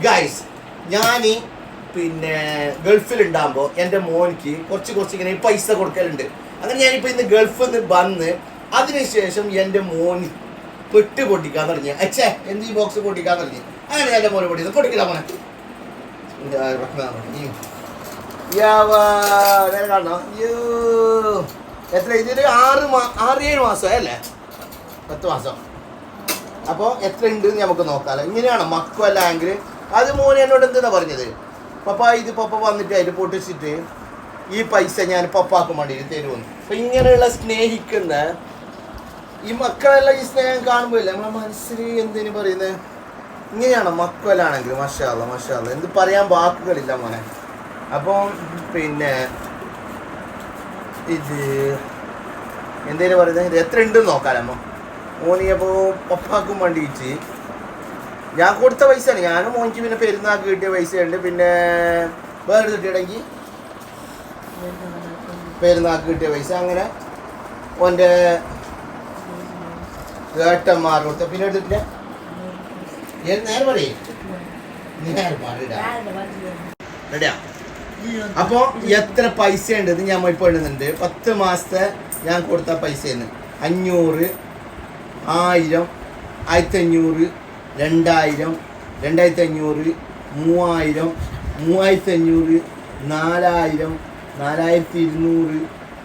Guys ഞാൻ പിന്നെ ഗൾഫിലുണ്ടാകുമ്പോൾ എൻ്റെ മോനിക്ക് കുറച്ച് ഇങ്ങനെ പൈസ കൊടുക്കലുണ്ട്. അങ്ങനെ ഞാനിപ്പോൾ ഇന്ന് ഗൾഫിൽ നിന്ന് വന്ന് അതിനുശേഷം എൻ്റെ മോന് പെട്ട് പൊട്ടിക്കാൻ തുടങ്ങി. അച്ഛേ എന്ത് ഈ ബോക്സ് പൊട്ടിക്കാൻ തുടങ്ങി. അങ്ങനെ എൻ്റെ മോനെ പൊട്ടിക്കില്ല മോനെ കാണോ. എത്ര ഇതൊരു 6-7 മാസം അല്ലേ, 10 മാസം. അപ്പോൾ എത്ര ഉണ്ട് നമുക്ക് നോക്കാമല്ലോ. ഇങ്ങനെയാണ് മക്കളല്ല എങ്കിൽ അത് മോനെ എന്നോട് എന്താണ് പറഞ്ഞത്, പപ്പ ഇത് പപ്പ വന്നിട്ട് അതിൽ പൊട്ടിച്ചിട്ട് ഈ പൈസ ഞാൻ പപ്പാക്കും വേണ്ടിയിട്ട് തരുമെന്ന്. അപ്പം ഇങ്ങനെയുള്ള സ്നേഹിക്കുന്ന ഈ മക്കളെല്ലാം ഈ സ്നേഹം കാണുമ്പോഴല്ലേ നമ്മളെ മനസ്സിൽ എന്തിനു പറയുന്നത്. ഇങ്ങനെയാണ് മക്കളാണെങ്കിൽ മാഷാ അല്ലാഹ് എന്ത് പറയാൻ വാക്കുകളില്ല മോനെ. അപ്പം പിന്നെ ഇത് എന്തേലും പറയുന്നത്, ഇത് എത്ര ഉണ്ടെന്ന് നോക്കാമല്ലോ മോനി. അപ്പോൾ പപ്പാക്കും വേണ്ടിയിട്ട് ഞാൻ കൊടുത്ത പൈസയാണ്. ഞാനും മോനിക്ക് പിന്നെ പെരുന്നാൾക്ക് കിട്ടിയ പൈസയുണ്ട്, പിന്നെ വേറെ കിട്ടിയിടങ്കിൽ പെരുന്നാൾക്ക് കിട്ടിയ പൈസ. അങ്ങനെ ഓൻ്റെ ഏട്ടന്മാർ കൊടുത്ത പിന്നെ എടുത്തിട്ടില്ല. നേരെ പറയേ റെഡിയാ. അപ്പോൾ എത്ര പൈസ ഉണ്ടത് ഞാൻ ഇപ്പോൾ ഇടുന്നുണ്ട്. 10 മാസത്തെ ഞാൻ കൊടുത്ത പൈസയാണ് 500, 1000, 1500, 2000, 2500, 3000, 3500, 4000, 4200,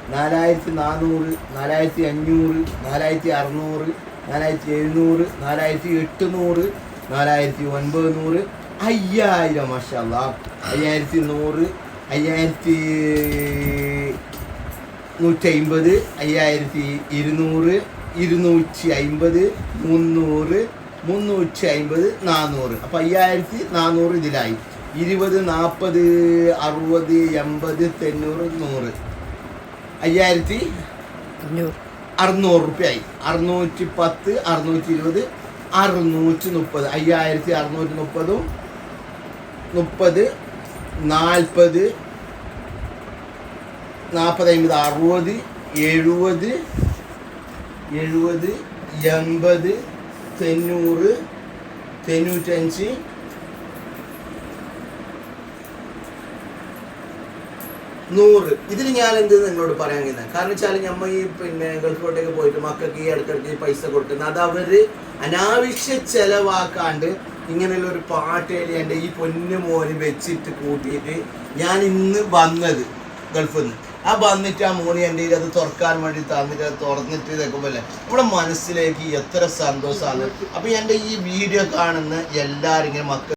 4400, 4500, 4600, 4700, 4800, 4900, 5000. മാഷാ അല്ലാഹ് 5100, 5150, 5200, 250, 250, 300, 350, 400. അപ്പോൾ 5400 ഇതിലായി. 20, 40, 60, 80, 90, 100, 5600 റുപ്യായി. 610, 620, 630, 5630, 30, 40, 40, 50, 60, 70, 70, 80, 90, 95, 100. ഇതിൽ ഞാൻ എന്ത് നിങ്ങളോട് പറയാൻ കഴിയുന്നത്, കാരണം വെച്ചാൽ നമ്മൾ ഈ പിന്നെ ഗൾഫിലോട്ടേക്ക് പോയിട്ട് മക്കൾക്ക് ഈ ഇടയ്ക്കിടയ്ക്ക് പൈസ കൊടുക്കുന്നത് അത് അവർ അനാവശ്യ ചെലവാക്കാണ്ട് ഇങ്ങനെയുള്ള ഒരു പാട്ടേലി എൻ്റെ ഈ പൊന്നു മോന് വെച്ചിട്ട് കൂട്ടിയിട്ട് ഞാൻ ഇന്ന് വന്നത് ഗൾഫിൽ നിന്ന്. ആ വന്നിട്ട് ആ മോണി എൻ്റെ അത് തുറക്കാൻ വേണ്ടി തന്നിട്ട് അത് തുറന്നിട്ട് ഇതൊക്കെ പോലെ നമ്മുടെ മനസ്സിലേക്ക് എത്ര സന്തോഷമാണ്. അപ്പോൾ എൻ്റെ ഈ വീഡിയോ കാണുന്ന എല്ലാവരും ഇങ്ങനെ മക്കൾ